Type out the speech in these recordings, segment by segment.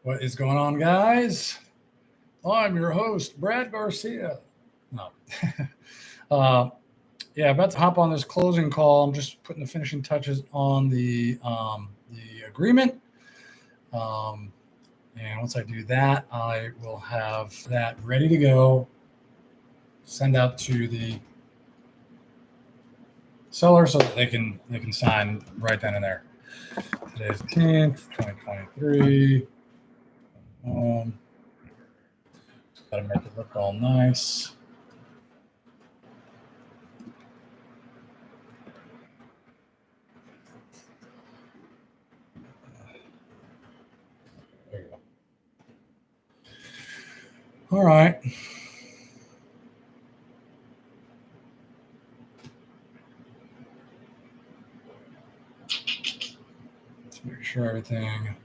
What is going on, guys? I'm your host, Brad Garcia. No. Yeah, about to hop on this closing call. I'm just putting the finishing touches on the agreement. And once I do that, I will have that ready to go. Send out to the seller so that they can sign right then and there. Today's 10th, 2023. Got to make it look all nice. There you go. All right. Let's make sure everything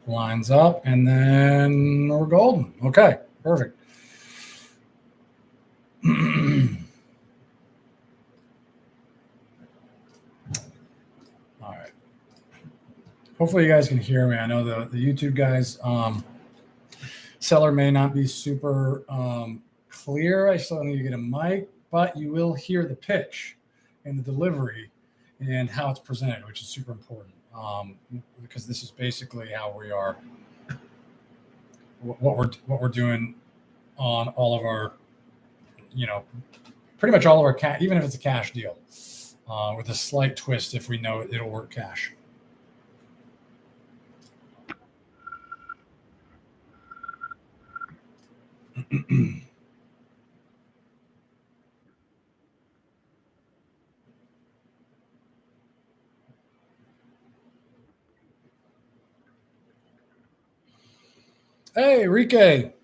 lines up, and then we're golden. Okay, perfect. All right. Hopefully you guys can hear me. I know the YouTube guys, seller may not be super clear. I still need to get a mic, but you will hear the pitch and the delivery and how it's presented, which is super important, because this is basically how we are, what we're doing on all of our, pretty much all of our cash, even if it's a cash deal, with a slight twist if we know it'll work cash. Hey, Rike.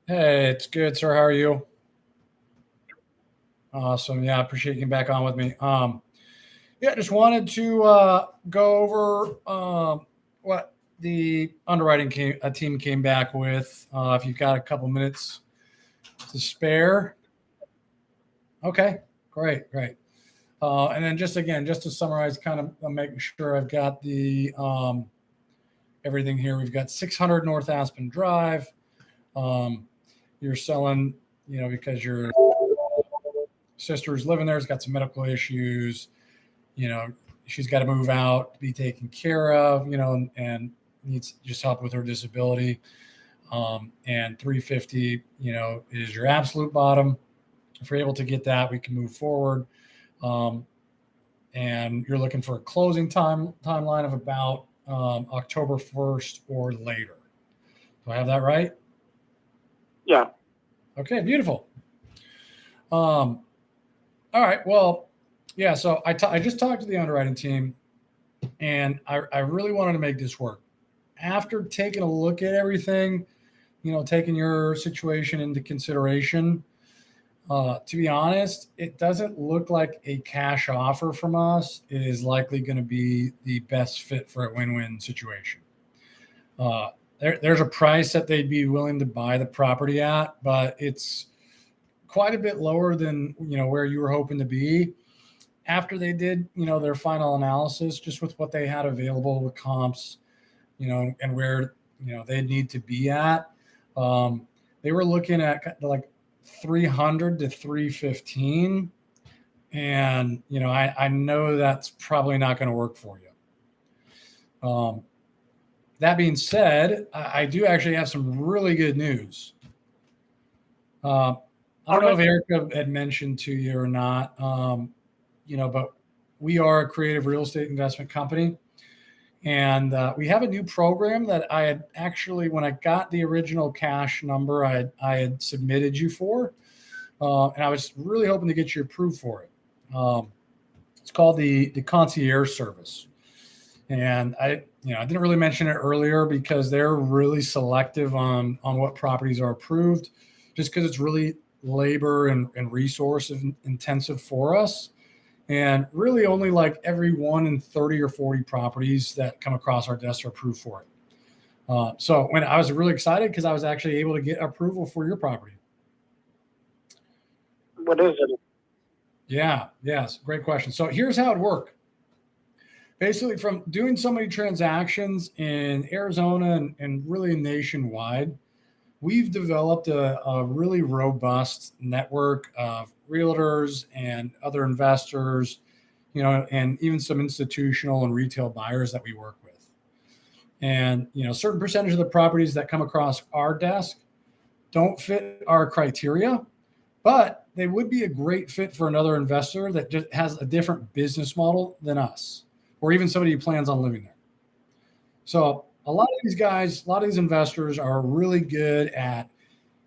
Hey, it's good, sir. How are you? Awesome. Yeah, I appreciate you getting back on with me. Yeah, just wanted to go over what the underwriting team came back with. If you've got a couple minutes to spare. Okay, great. And then just to summarize, kind of making sure I've got the everything here. We've got 600 North Aspen Drive. You're selling, because your sister's living there, has got some medical issues. She's got to move out to be taken care of, and needs just help with her disability. And 350, is your absolute bottom. If we're able to get that, we can move forward. And you're looking for a closing timeline of about October 1st or later. Do I have that right? Yeah. Okay, beautiful. All right. Well, yeah. So I just talked to the underwriting team, and I really wanted to make this work. After taking a look at everything, taking your situation into consideration, to be honest, it doesn't look like a cash offer from us is likely going to be the best fit for a win-win situation. There's a price that they'd be willing to buy the property at, but it's quite a bit lower than, where you were hoping to be. After they did, their final analysis, just with what they had available with comps, and where, they need to be at, they were looking at like 300 to 315. And, I know that's probably not going to work for you. That being said, I do actually have some really good news. I don't know if Erica had mentioned to you or not, but we are a creative real estate investment company. And we have a new program that I had actually, when I got the original cash number, I had submitted you for. And I was really hoping to get you approved for it. It's called the concierge service. And I didn't really mention it earlier because they're really selective on what properties are approved, just because it's really labor and resource intensive for us. And really only like every 1 in 30 or 40 properties that come across our desk are approved for it. So when I was really excited because I was actually able to get approval for your property. What is it? Yeah, yes, great question. So here's how it worked. Basically, from doing so many transactions in Arizona and really nationwide, we've developed a really robust network of realtors and other investors, and even some institutional and retail buyers that we work with. And, certain percentage of the properties that come across our desk don't fit our criteria, but they would be a great fit for another investor that just has a different business model than us, or even somebody who plans on living there. So a lot of these guys, a lot of these investors are really good at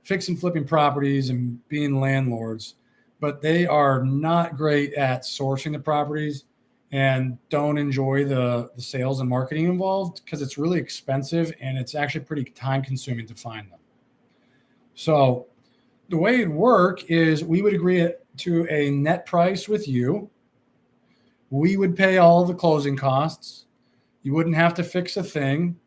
fixing flipping properties and being landlords, but they are not great at sourcing the properties and don't enjoy the sales and marketing involved because it's really expensive and it's actually pretty time consuming to find them. So the way it'd work is we would agree to a net price with you. We would pay all of the closing costs. You wouldn't have to fix a thing.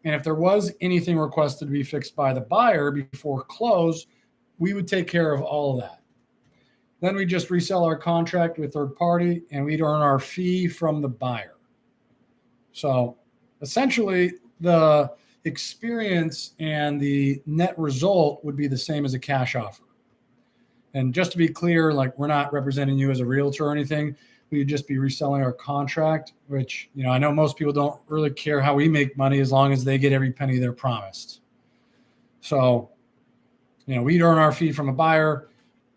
And if there was anything requested to be fixed by the buyer before close, we would take care of all of that. Then we just resell our contract with third party and we'd earn our fee from the buyer. So essentially, the experience and the net result would be the same as a cash offer. And just to be clear, like we're not representing you as a realtor or anything. We'd just be reselling our contract, which, I know most people don't really care how we make money as long as they get every penny they're promised. So, we'd earn our fee from a buyer.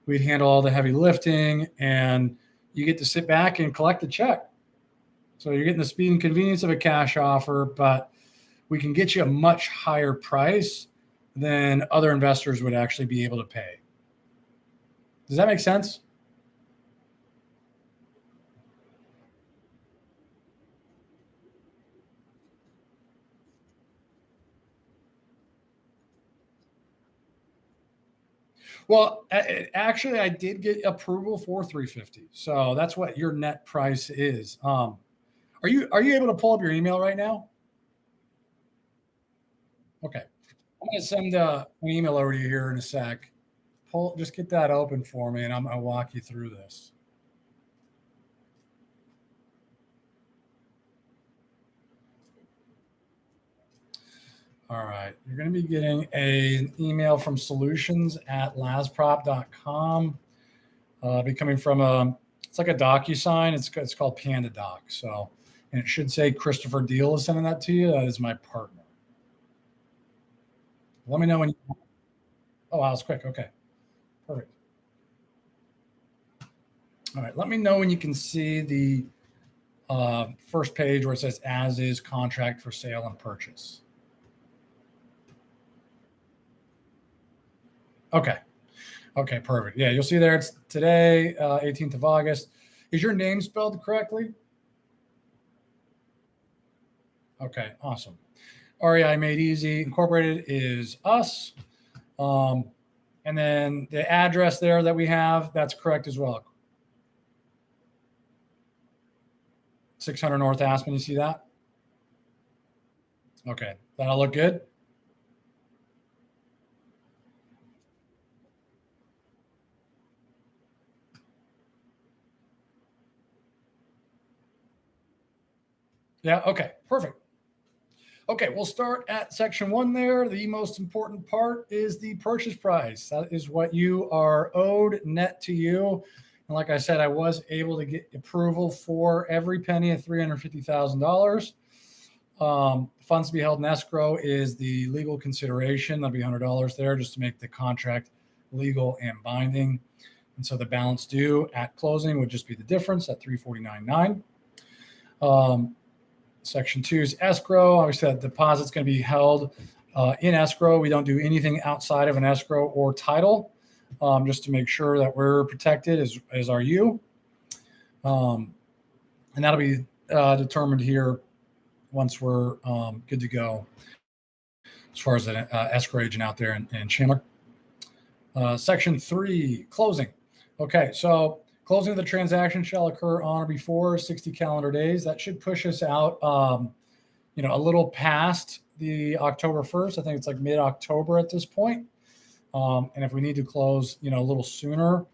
We'd handle all the heavy lifting and you get to sit back and collect the check. So you're getting the speed and convenience of a cash offer, but we can get you a much higher price than other investors would actually be able to pay. Does that make sense? Well, actually, I did get approval for 350, so that's what your net price is. Are you able to pull up your email right now? Okay, I'm gonna send an email over to you here in a sec. Just get that open for me, and I'm gonna walk you through this. All right, you're gonna be getting an email from solutions@lasprop.com. Be coming from it's like a DocuSign. It's called Panda Doc. So, and it should say Christopher Deal is sending that to you. That is my partner. Let me know when. Oh, wow, it's quick. Okay, perfect. All right, let me know when you can see the first page where it says "As is contract for sale and purchase." Okay. Okay, perfect. Yeah, you'll see there. It's today, 18th of August. Is your name spelled correctly? Okay, awesome. REI Made Easy Incorporated is us. Um, and then the address there that we have, that's correct as well. 600 North Aspen, you see that? Okay, that'll look good. Yeah, okay, perfect. Okay, we'll start at section one there. The most important part is the purchase price. That is what you are owed net to you. And like I said, I was able to get approval for every penny of $350,000. Funds to be held in escrow is the legal consideration. That'll be $100 there just to make the contract legal and binding. And so the balance due at closing would just be the difference at $349.9. Section 2 is escrow. Obviously, that deposit's going to be held in escrow. We don't do anything outside of an escrow or title, just to make sure that we're protected, as are you. And that'll be determined here once we're good to go as far as an escrow agent out there in Chandler. Section 3, closing. Okay, so closing of the transaction shall occur on or before 60 calendar days. That should push us out, a little past the October 1st. I think it's like mid-October at this point. And if we need to close, a little sooner,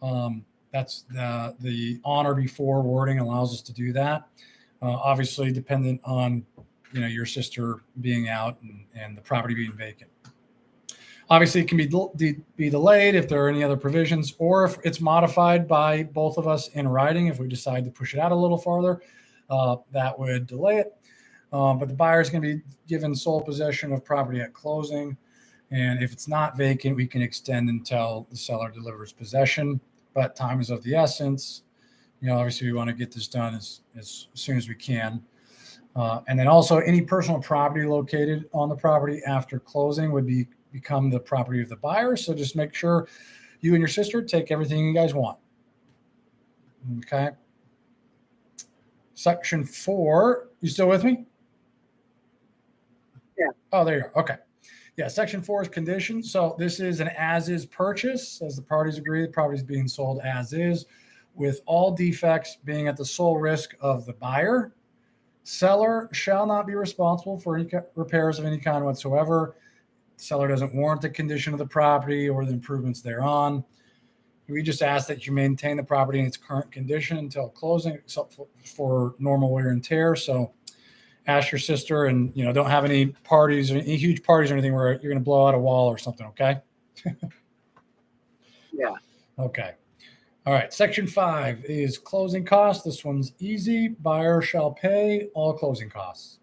that That's the on or before wording allows us to do that. Obviously, dependent on your sister being out and the property being vacant. Obviously, it can be delayed if there are any other provisions, or if it's modified by both of us in writing. If we decide to push it out a little farther, that would delay it. But the buyer is going to be given sole possession of property at closing. And if it's not vacant, we can extend until the seller delivers possession. But time is of the essence. Obviously, we want to get this done as soon as we can. And then also, any personal property located on the property after closing would become the property of the buyer. So just make sure you and your sister take everything you guys want. Okay. Section 4. You still with me? Yeah. Oh, there you are. Okay. Yeah. Section 4 is conditions. So this is an as-is purchase. As the parties agree, the property is being sold as is, with all defects being at the sole risk of the buyer. Seller shall not be responsible for any repairs of any kind whatsoever. Seller doesn't warrant the condition of the property or the improvements thereon. We just ask that you maintain the property in its current condition until closing, except for normal wear and tear. So ask your sister, and don't have any parties or any huge parties or anything where you're going to blow out a wall or something. Okay. Yeah. Okay. All right. Section 5 is closing costs. This one's easy. Buyer shall pay all closing costs.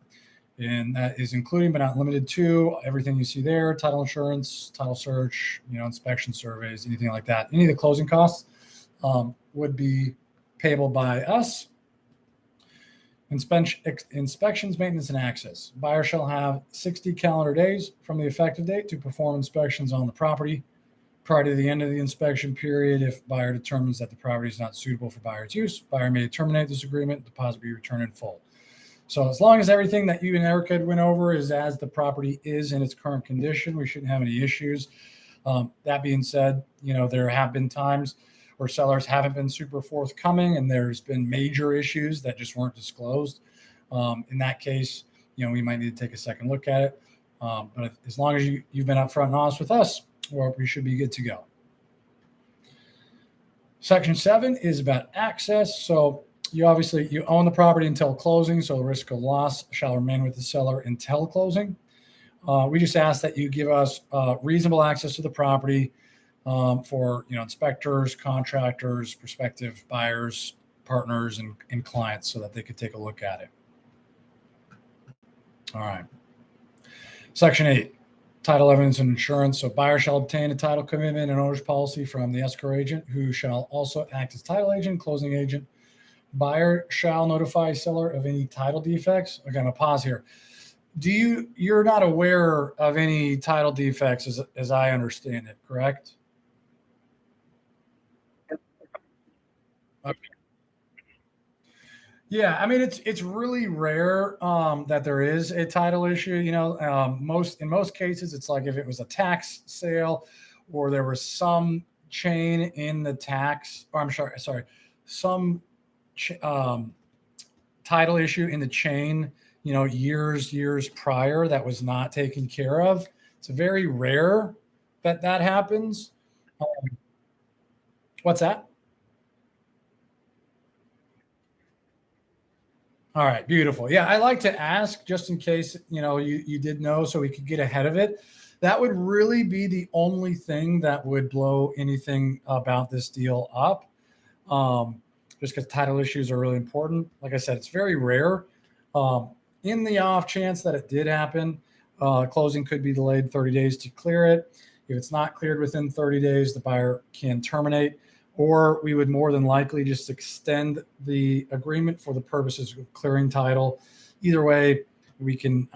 And that is including but not limited to everything you see there: title insurance, title search, inspection surveys, anything like that. Any of the closing costs would be payable by us. Inspections, maintenance, and access. Buyer shall have 60 calendar days from the effective date to perform inspections on the property. Prior to the end of the inspection period, if buyer determines that the property is not suitable for buyer's use, buyer may terminate this agreement. Deposit be returned in full. So as long as everything that you and Erica went over is as the property is in its current condition, we shouldn't have any issues. That being said, there have been times where sellers haven't been super forthcoming, and there's been major issues that just weren't disclosed. In that case, we might need to take a second look at it. But as long as you've been upfront and honest with us, well, we should be good to go. Section 7 is about access. So you own the property until closing, so the risk of loss shall remain with the seller until closing. We just ask that you give us reasonable access to the property for inspectors, contractors, prospective buyers, partners, and clients, so that they could take a look at it. All right. Section 8, title evidence and insurance. So buyer shall obtain a title commitment and owner's policy from the escrow agent, who shall also act as title agent, closing agent. Buyer shall notify seller of any title defects. Okay, I'm gonna pause here. You're not aware of any title defects as I understand it, correct? Okay. Yeah, I mean it's really rare that there is a title issue. In most cases, it's like if it was a tax sale, or there was some chain in the tax, or I'm sorry, some title issue in the chain, years prior, that was not taken care of. It's very rare that happens. What's that? All right, beautiful. Yeah, I like to ask just in case you did know, so we could get ahead of it. That would really be the only thing that would blow anything about this deal up. Just because title issues are really important. Like I said, it's very rare. In the off chance that it did happen, closing could be delayed 30 days to clear it. If it's not cleared within 30 days, the buyer can terminate, or we would more than likely just extend the agreement for the purposes of clearing title. Either way, we can,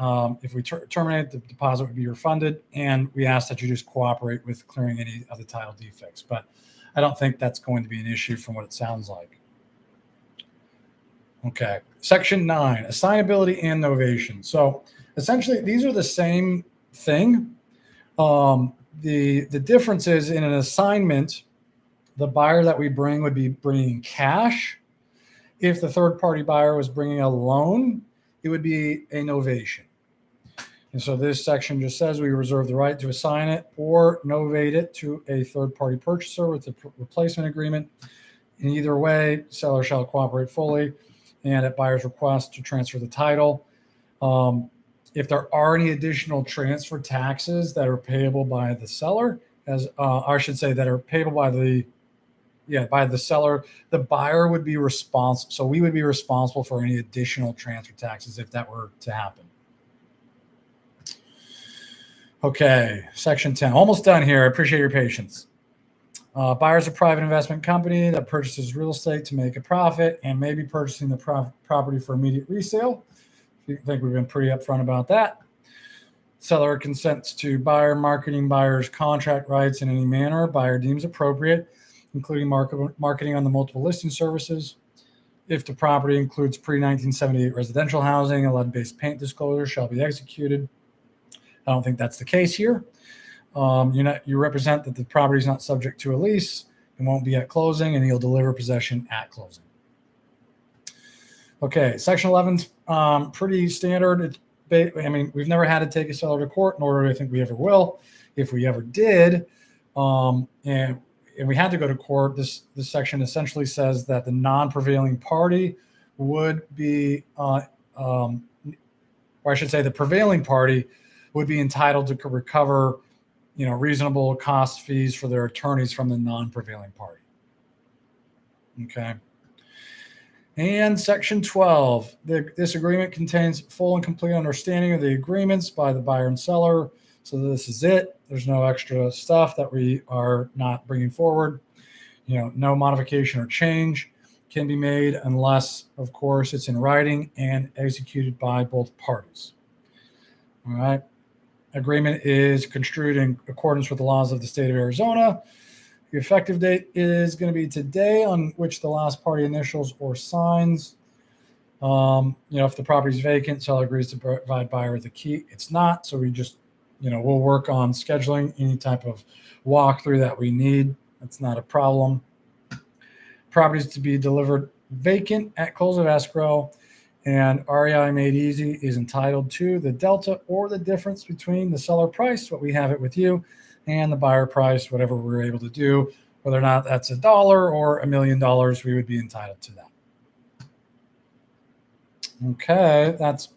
if we terminate, the deposit would be refunded, and we ask that you just cooperate with clearing any of the title defects. But I don't think that's going to be an issue from what it sounds like. Okay. Section 9, assignability and novation. So essentially, these are the same thing. The difference is, in an assignment, the buyer that we bring would be bringing cash. If the third party buyer was bringing a loan, it would be a novation. And so this section just says we reserve the right to assign it or novate it to a third party purchaser with a replacement agreement In either way, seller shall cooperate fully and at buyer's request to transfer the title. If there are any additional transfer taxes that are payable by the seller, I should say that are payable by the seller, the buyer would be responsible. So we would be responsible for any additional transfer taxes if that were to happen. Okay, section 10, almost done here. I appreciate your patience. Buyer's a private investment company that purchases real estate to make a profit and may be purchasing the property for immediate resale. I think we've been pretty upfront about that. Seller consents to buyer marketing buyer's contract rights in any manner buyer deems appropriate, including marketing on the multiple listing services. If the property includes pre-1978 residential housing, a lead-based paint disclosure shall be executed. I don't think that's the case here. You represent that the property is not subject to a lease and won't be at closing, and you'll deliver possession at closing. Okay, section 11's pretty standard. We've never had to take a seller to court, nor do I think we ever will. If we ever did, and we had to go to court, this section essentially says that the non-prevailing party would be, or I should say the prevailing party would be entitled to recover reasonable cost fees for their attorneys from the non-prevailing party. Okay. And section 12, this agreement contains full and complete understanding of the agreements by the buyer and seller. So this is it. There's no extra stuff that we are not bringing forward. No modification or change can be made unless, of course, it's in writing and executed by both parties. All right. Agreement is construed in accordance with the laws of the state of Arizona. The effective date is going to be today on which the last party initials or signs. If the property is vacant, seller agrees to provide buyer with a key. It's not, so we just, we'll work on scheduling any type of walkthrough that we need. That's not a problem. Properties to be delivered vacant at close of escrow, and REI Made Easy is entitled to the delta or the difference between the seller price, what we have it with you, and the buyer price, whatever we're able to do. Whether or not that's $1 or $1 million, we would be entitled to that. Okay, that's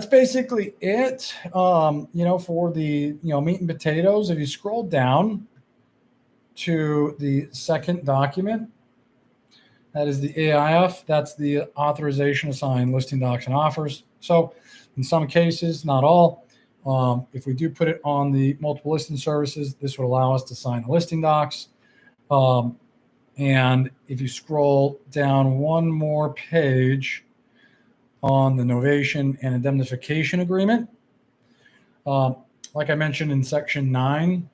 basically it. For the meat and potatoes, if you scroll down to the second document, that is the AIF. That's the authorization to sign listing docs and offers. So in some cases, not all, if we do put it on the multiple listing services, this would allow us to sign the listing docs. And if you scroll down one more page on the novation and indemnification agreement, like I mentioned in section 9,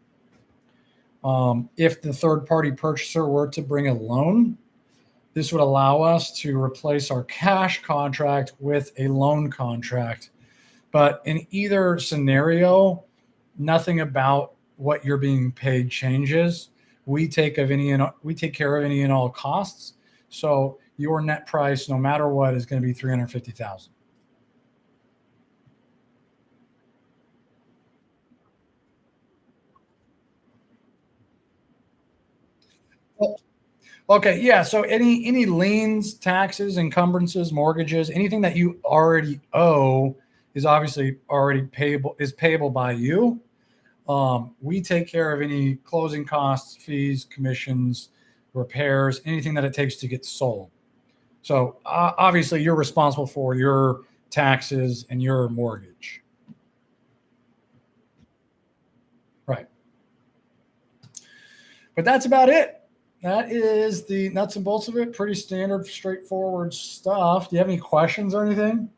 if the third party purchaser were to bring a loan, this would allow us to replace our cash contract with a loan contract. But in either scenario, nothing about what you're being paid changes. We take care of any and all costs. So your net price, no matter what, is going to be $350,000. Okay, yeah. So any liens, taxes, encumbrances, mortgages, anything that you already owe is obviously already payable by you. We take care of any closing costs, fees, commissions, repairs, anything that it takes to get sold. So obviously you're responsible for your taxes and your mortgage. Right. But that's about it. That is the nuts and bolts of it. Pretty standard, straightforward stuff. Do you have any questions or anything?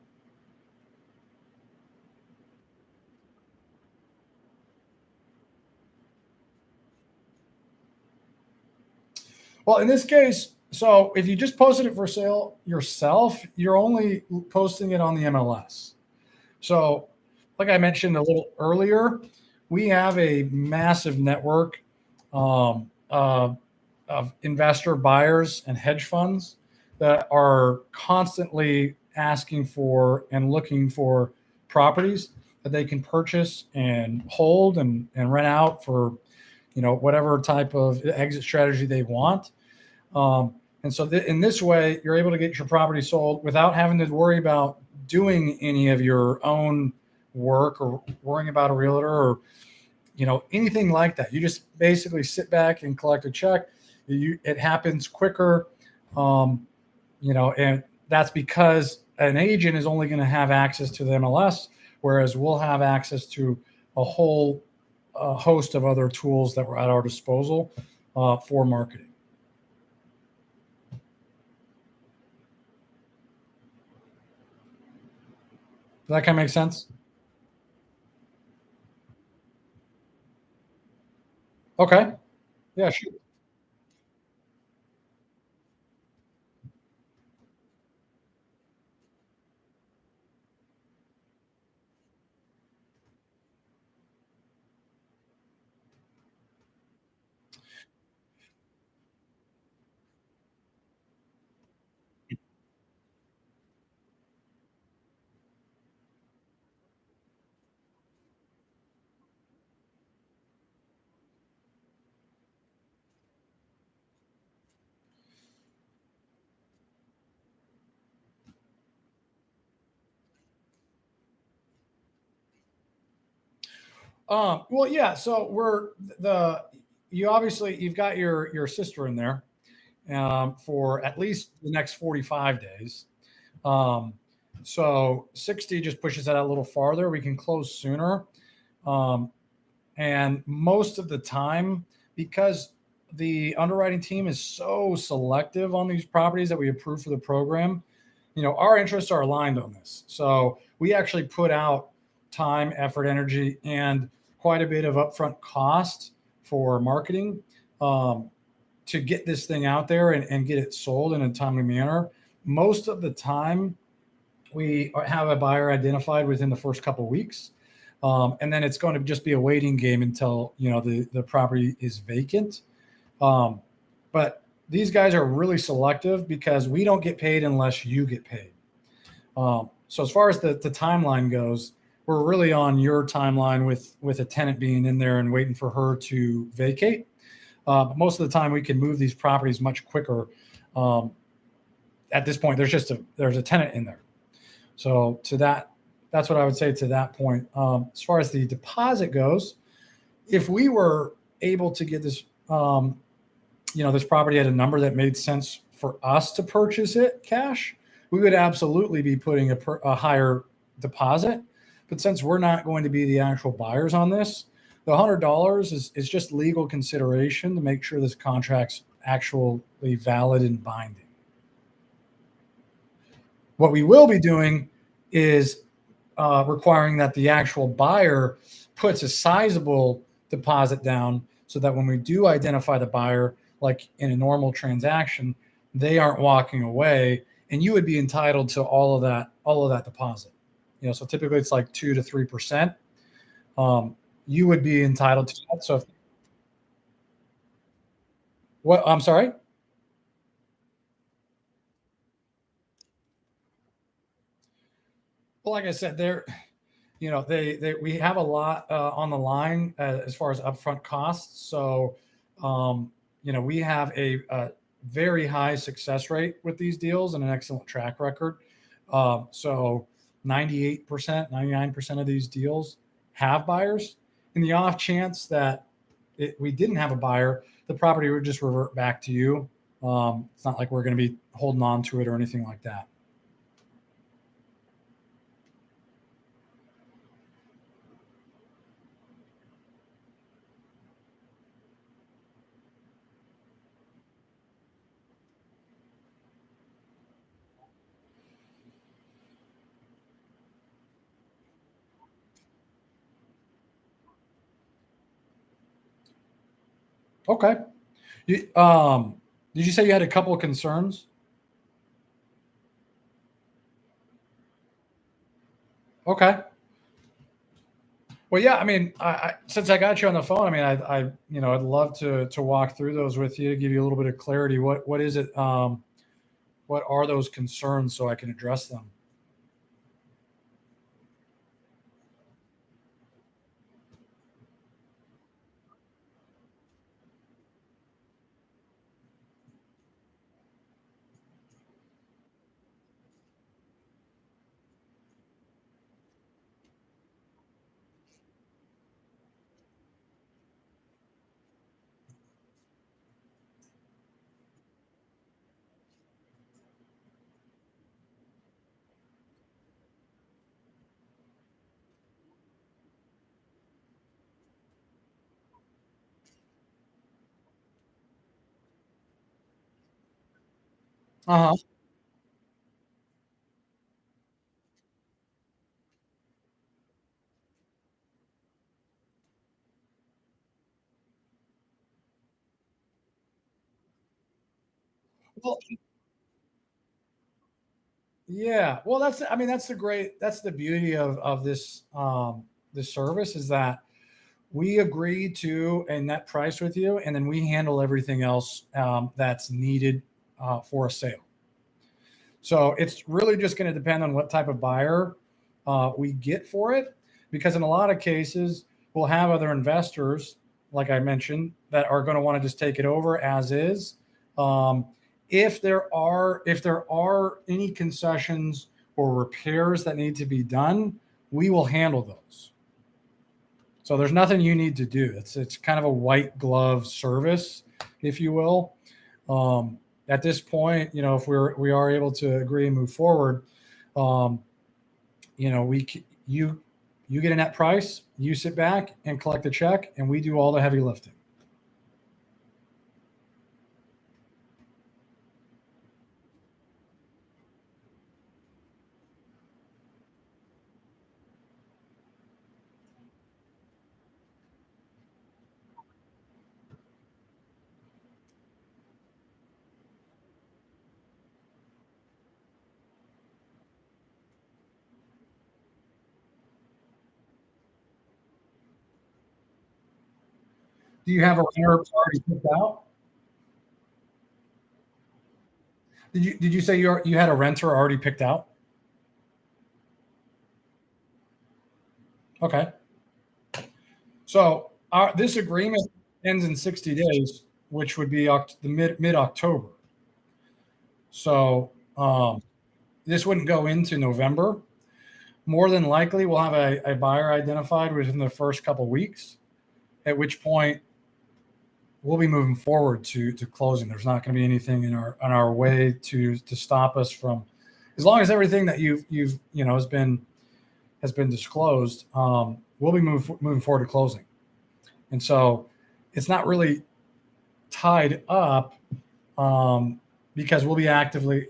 Well, in this case, so if you just posted it for sale yourself, you're only posting it on the MLS. So, like I mentioned a little earlier, we have a massive network of investor buyers and hedge funds that are constantly asking for and looking for properties that they can purchase and hold and rent out for whatever type of exit strategy they want. And so in this way, you're able to get your property sold without having to worry about doing any of your own work or worrying about a realtor or anything like that. You just basically sit back and collect a check. It happens quicker, um, and that's because an agent is only going to have access to the MLS, whereas we'll have access to a whole host of other tools that were at our disposal for marketing. Does that kind of make sense? Okay. Yeah, sure. Well, yeah. So the you obviously you've got your sister in there for at least the next 45 days. Um, so 60 just pushes that out a little farther. We can close sooner. Um, and most of the time, because the underwriting team is so selective on these properties that we approve for the program, our interests are aligned on this. So we actually put out time, effort, energy, and quite a bit of upfront cost for marketing um, to get this thing out there and get it sold in a timely manner. Most of the time, we have a buyer identified within the first couple of weeks. And then it's going to just be a waiting game until the property is vacant. Um, but these guys are really selective because we don't get paid unless you get paid. So as far as the timeline goes, we're really on your timeline with a tenant being in there and waiting for her to vacate. But most of the time, we can move these properties much quicker. Um, at this point, there's a tenant in there. So that's what I would say to that point. As far as the deposit goes, if we were able to get this, this property at a number that made sense for us to purchase it cash, we would absolutely be putting a higher deposit. But since we're not going to be the actual buyers on this, the $100 is just legal consideration to make sure this contract's actually valid and binding. What we will be doing is requiring that the actual buyer puts a sizable deposit down so that when we do identify the buyer, like in a normal transaction, they aren't walking away and you would be entitled to all of that deposit. So typically it's like 2 to 3%. You would be entitled to that. So what I'm sorry. Well, like I said, they we have a lot on the line as far as upfront costs. So we have a very high success rate with these deals and an excellent track record. So 98%, 99% of these deals have buyers. In the off chance that we didn't have a buyer, the property would just revert back to you. It's not like we're going to be holding on to it or anything like that. Okay. Did you say you had a couple of concerns? Okay. Well, yeah. I mean, since I got you on the phone, I mean, I'd love to walk through those with you to give you a little bit of clarity. What is it? What are those concerns so I can address them? Uh-huh. Well, yeah. Well, I mean, that's the beauty of this service is that we agree to a net price with you, and then we handle everything else that's needed for a sale. So it's really just going to depend on what type of buyer we get for it, because in a lot of cases, we'll have other investors, like I mentioned, that are going to want to just take it over as is. Um, if there are any concessions or repairs that need to be done, we will handle those. So there's nothing you need to do. It's kind of a white glove service, if you will. At this point, if we are able to agree and move forward, um, you get a net price, you sit back and collect the check, and we do all the heavy lifting. Do you have a renter already picked out? Did you say you had a renter already picked out? Okay. So this agreement ends in 60 days, which would be the mid October. So this wouldn't go into November. More than likely, we'll have a buyer identified within the first couple weeks, at which point we'll be moving forward to closing. There's not going to be anything in our way to stop us from, as long as everything that you've has been disclosed. We'll be moving forward to closing, and so it's not really tied up, because we'll be actively,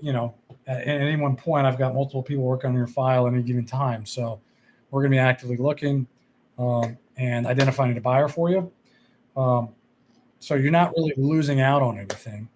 at any one point, I've got multiple people working on your file at any given time. So we're going to be actively looking and identifying a buyer for you. Um, so you're not really losing out on anything.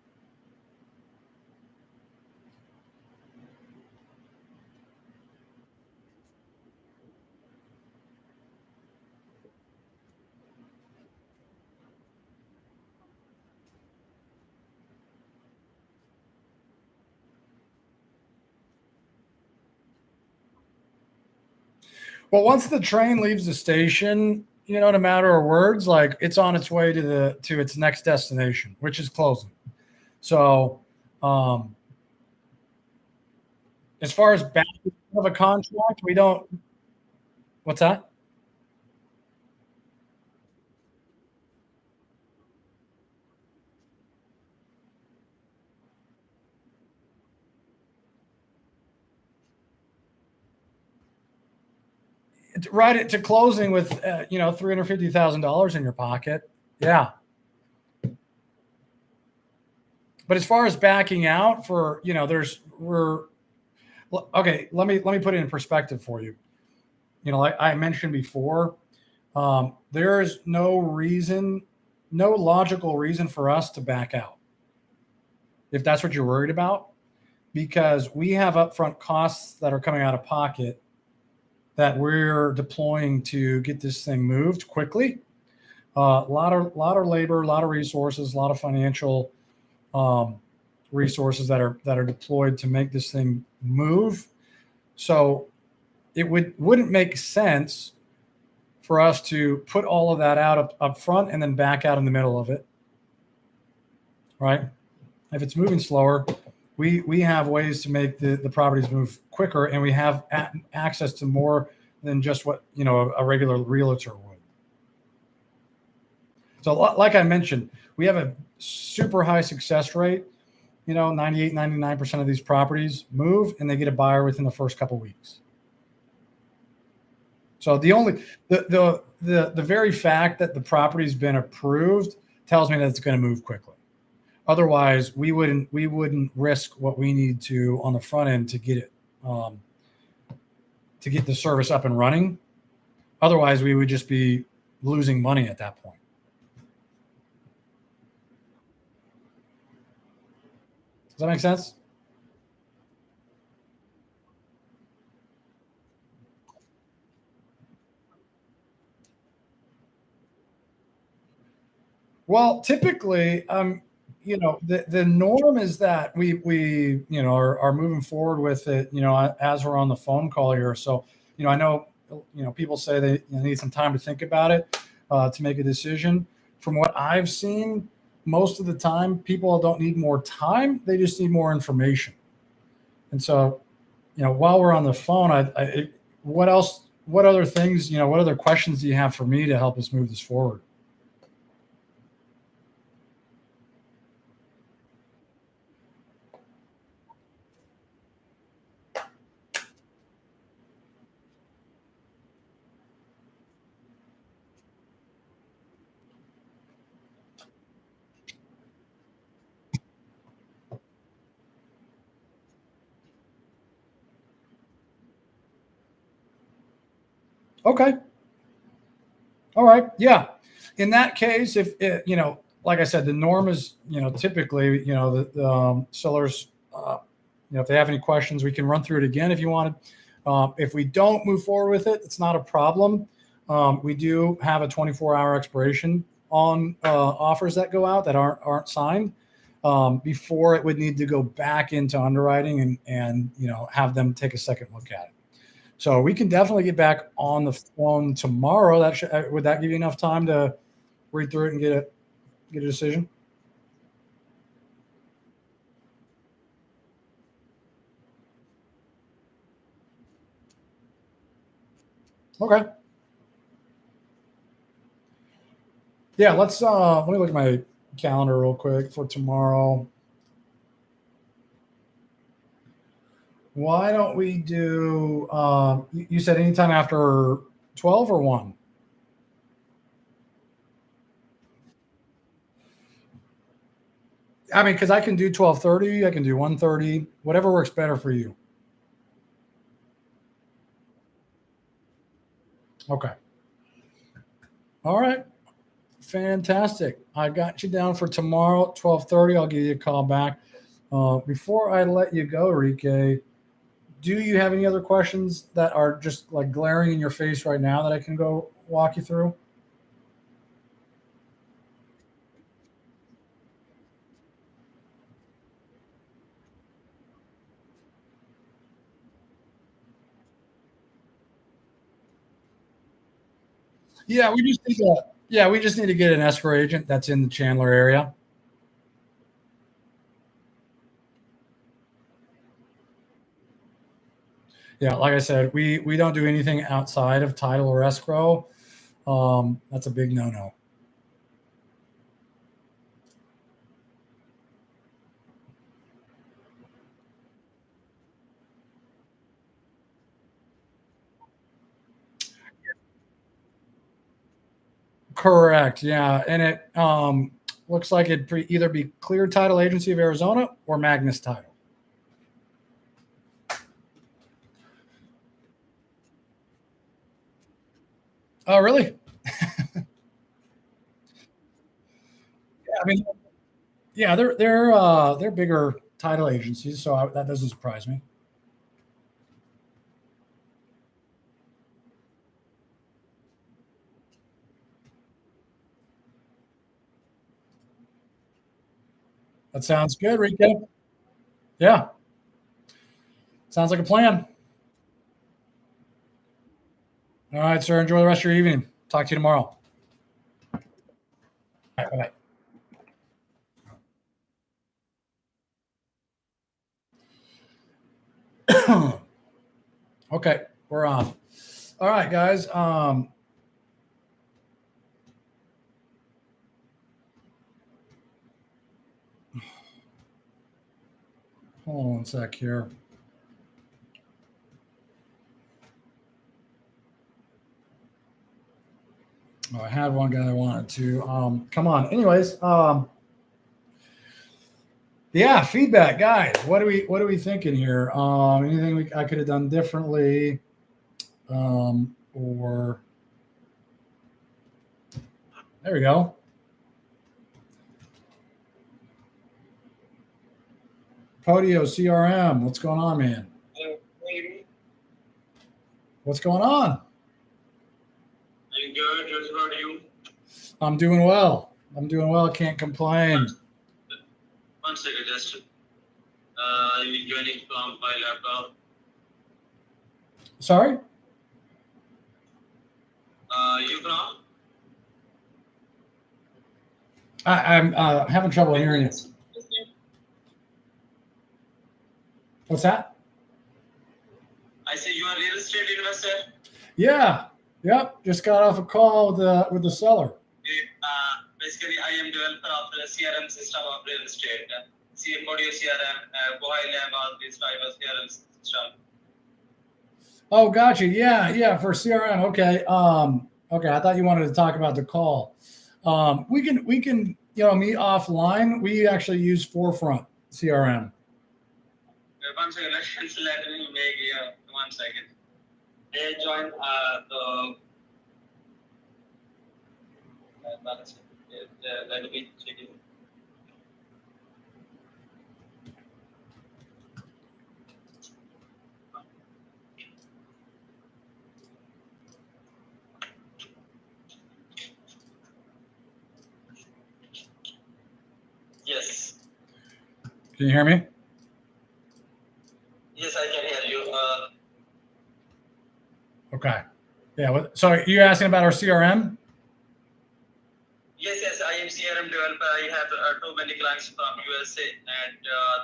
Well, once the train leaves the station, in a matter of words, like it's on its way to its next destination, which is closing. So, um, as far as back of a contract, we don't. What's that? Ride it to closing with $350,000 in your pocket. Yeah, but as far as backing out for there's we're okay. Let me put it in perspective for you. Like I mentioned before, there is no reason, no logical reason for us to back out if that's what you're worried about, because we have upfront costs that are coming out of pocket that we're deploying to get this thing moved quickly. A lot of labor, a lot of resources, a lot of financial um, resources that are deployed to make this thing move. So it wouldn't make sense for us to put all of that out up front and then back out in the middle of it, right? If it's moving slower, we have ways to make the properties move quicker, and we have access to more than just what a regular realtor would. So, like I mentioned, we have a super high success rate. 98, 99% of these properties move and they get a buyer within the first couple weeks. So the very fact that the property's been approved tells me that it's going to move quickly. Otherwise, we wouldn't risk what we need to on the front end to get it um, to get the service up and running. Otherwise, we would just be losing money at that point. Does that make sense? Well, typically, the norm is that we are moving forward with it, as we're on the phone call here. So, I know, people say they need some time to think about it to make a decision. From what I've seen, most of the time, people don't need more time; they just need more information. And so, while we're on the phone, what else? What other things? What other questions do you have for me to help us move this forward? Okay. All right. Yeah. In that case, if like I said, the norm is, typically, the sellers, if they have any questions, we can run through it again if you wanted. If we don't move forward with it, it's not a problem. We do have a 24-hour expiration on offers that go out that aren't signed before it would need to go back into underwriting and have them take a second look at it. So we can definitely get back on the phone tomorrow. Would that give you enough time to read through it and get a decision? Okay. Yeah, let me look at my calendar real quick for tomorrow. Why don't we do you said anytime after 12 or 1? I mean, cuz I can do 12:30, I can do 1:30, whatever works better for you. Okay. All right. Fantastic. I got you down for tomorrow, 12:30. I'll give you a call back. Before I let you go, Rike, do you have any other questions that are just like glaring in your face right now that I can go walk you through? We just need to get an escrow agent that's in the Chandler area. Yeah, like I said, we don't do anything outside of title or escrow. That's a big no-no. Correct. Yeah, and it looks like either be Clear Title Agency of Arizona or Magnus Title. Oh, really? Yeah, I mean, yeah, they're bigger title agencies, so that doesn't surprise me. That sounds good, Rico. Yeah, sounds like a plan. All right, sir. Enjoy the rest of your evening. Talk to you tomorrow. All right, bye. Okay, we're off. All right, guys. Hold on one sec here. Oh, I had one guy I wanted to come on. Anyways, Yeah, feedback, guys. What are we thinking here? Anything I could have done differently, or there we go. Podio CRM, what's going on, man? What's going on? I'm good. Just about you. I'm doing well. Can't complain. One second, just I'm joining from my laptop. Sorry? You from? I'm having trouble hearing you. What's that? I say you are real estate investor. Yeah. Yep. Just got off a call with the seller. Basically, I am developer of the CRM system of real estate. Audio CRM, Bohai all these type of CRM system. Oh, gotcha. Yeah, for CRM. Okay. Okay. I thought you wanted to talk about the call. We can meet offline. We actually use Forefront CRM. One second, let me make 1 second. They join the. Let me check it. Yes. Can you hear me? Yes, I can hear you. Okay. Yeah. So you're asking about our CRM? Yes, I am CRM developer. I have too many clients from USA and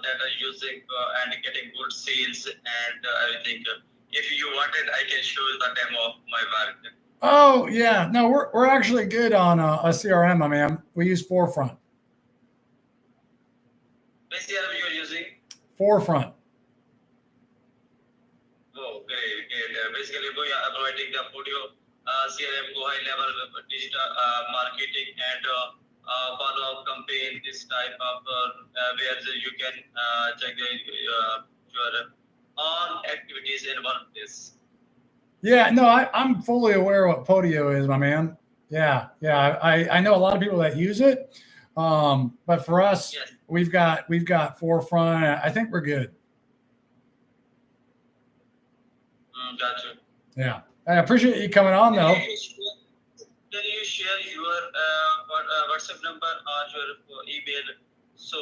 that are using and getting good sales and everything. If you want it, I can show you the demo of my work. Oh yeah. No, we're actually good on a CRM, my man. We use Forefront. Which CRM you are using? Forefront. Oh, great. Basically, we are providing the audio CRM, go high level digital marketing and follow-up campaign, this type of where you can check your all activities in one place. Yeah, no, I'm fully aware of what Podio is, my man. Yeah. I know a lot of people that use it, but for us, yes, we've got Forefront. I think we're good. Gotcha. Yeah, I appreciate you coming on, though. Can you share your WhatsApp number or your email? So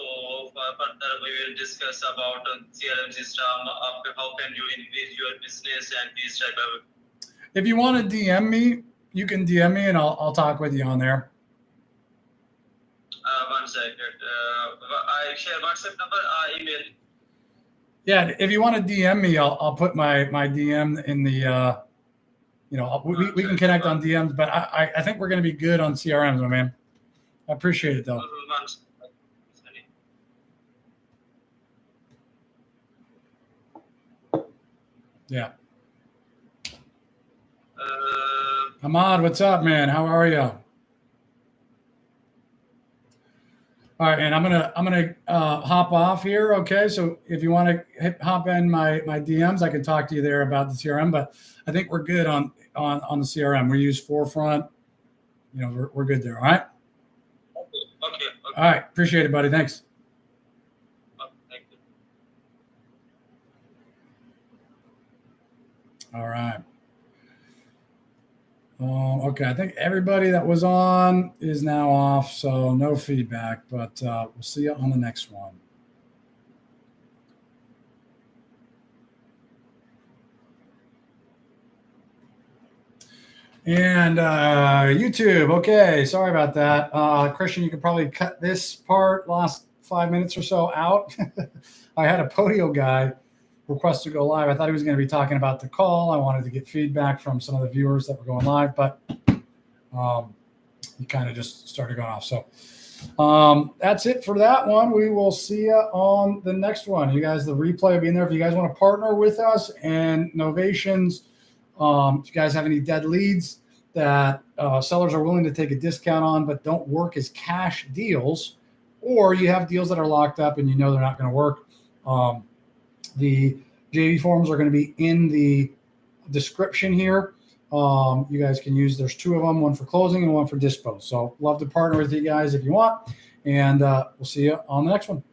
further we will discuss about CRM system, how can you increase your business and these type of. If you want to DM me, you can DM me and I'll talk with you on there. 1 second. I share WhatsApp number or email. Yeah, if you want to DM me, I'll put my DM in the. We can connect on DMs, but I think we're going to be good on CRMs, my man. I appreciate it though. Yeah. Ahmad, what's up, man? How are you? All right, man. I'm gonna hop off here. Okay, so if you want to hop in my DMs, I can talk to you there about the CRM. But I think we're good on the CRM. We use Forefront. We're good there. All right. Okay. All right. Appreciate it, buddy. Thanks. Thank you. All right. Okay, I think everybody that was on is now off, so no feedback, but we'll see you on the next one. And YouTube, okay, sorry about that. Christian, you could probably cut this part, last 5 minutes or so, out. I had a Podio guy request to go live. I thought he was going to be talking about the call. I wanted to get feedback from some of the viewers that were going live, but he kind of just started going off. So that's it for that one. We will see you on the next one. You guys, the replay will be in there. If you guys want to partner with us and Novations, if you guys have any dead leads that sellers are willing to take a discount on but don't work as cash deals, or you have deals that are locked up and you know they're not going to work. The JV forms are going to be in the description here. You guys can use, there's 2 of them, one for closing and one for dispo. So love to partner with you guys if you want. And we'll see you on the next one.